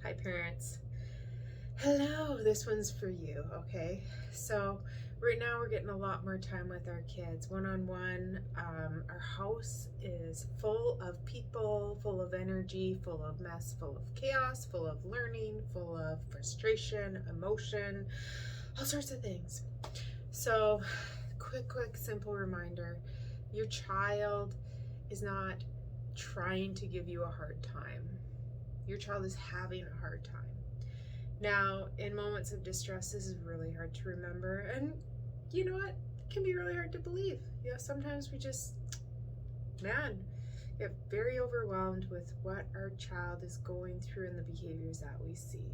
Hi parents. Hello, this one's for you, okay? So right now we're getting a lot more time with our kids, one-on-one. Our house is full of people, full of energy, full of mess, full of chaos, full of learning, full of frustration, emotion, all sorts of things. So quick, simple reminder, your child is not trying to give you a hard time. Your child is having a hard time. Now, in moments of distress, this is really hard to remember, and you know what? It can be really hard to believe. Sometimes we just, get very overwhelmed with what our child is going through and the behaviors that we see.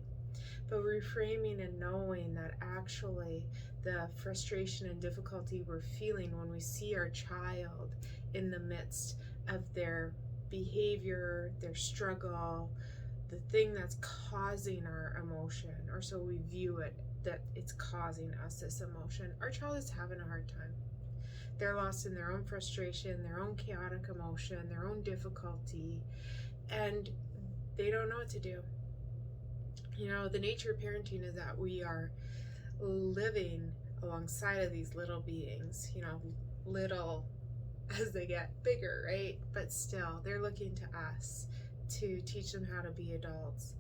But reframing and knowing that actually the frustration and difficulty we're feeling when we see our child in the midst of their behavior, their struggle, the thing that's causing our emotion, or so we view it, that it's causing us this emotion. Our child is having a hard time. They're lost in their own frustration, their own chaotic emotion, their own difficulty, and they don't know what to do. The nature of parenting is that we are living alongside of these little beings, little as they get bigger, right? But still, they're looking to us to teach them how to be adults.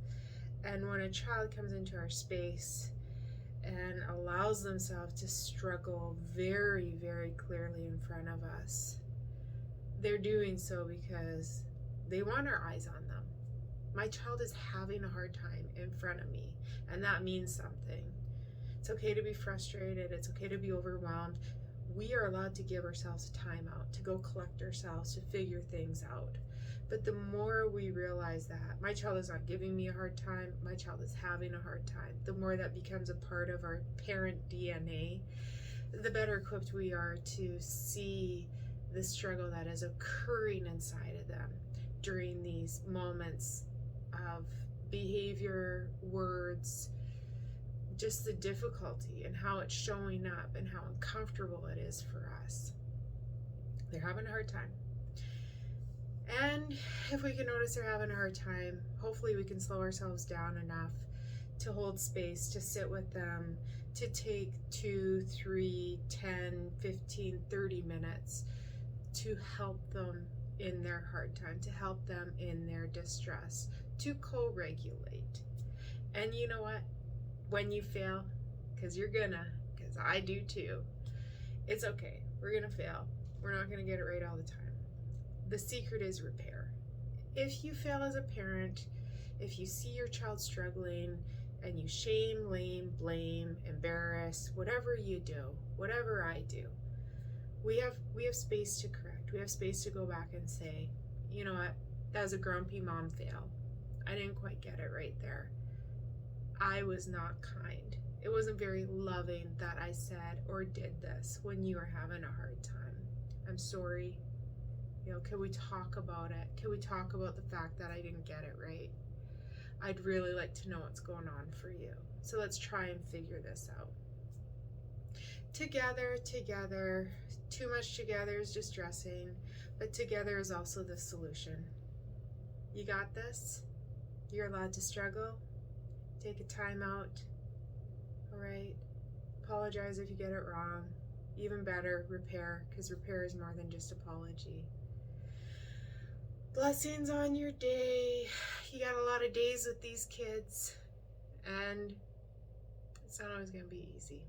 And when a child comes into our space and allows themselves to struggle very, very clearly in front of us, they're doing so because they want our eyes on them. My child is having a hard time in front of me, and that means something. It's okay to be frustrated. It's okay to be overwhelmed. We are allowed to give ourselves a timeout, to go collect ourselves, to figure things out. But the more we realize that my child is not giving me a hard time, my child is having a hard time, the more that becomes a part of our parent DNA, the better equipped we are to see the struggle that is occurring inside of them during these moments of behavior, words, just the difficulty and how it's showing up and how uncomfortable it is for us. They're having a hard time. And if we can notice they're having a hard time, hopefully we can slow ourselves down enough to hold space, to sit with them, to take 2, 3, 10, 15, 30 minutes to help them in their hard time, to help them in their distress, to co-regulate. And you know what? When you fail, because you're gonna, because I do too, it's okay. We're gonna fail. We're not gonna get it right all the time. The secret is repair. If you fail as a parent, if you see your child struggling and you shame, blame, embarrass, whatever you do, whatever I do, we have space to correct. We have space to go back and say, you know what, that was a grumpy mom fail. I didn't quite get it right there. I was not kind. It wasn't very loving that I said or did this when you were having a hard time. I'm sorry. Can we talk about it? Can we talk about the fact that I didn't get it right? I'd really like to know what's going on for you. So let's try and figure this out. Together. Too much together is distressing, but together is also the solution. You got this. You're allowed to struggle. Take a time out. All right. Apologize if you get it wrong. Even better, repair, because repair is more than just apology. Blessings on your day. You got a lot of days with these kids, and it's not always going to be easy.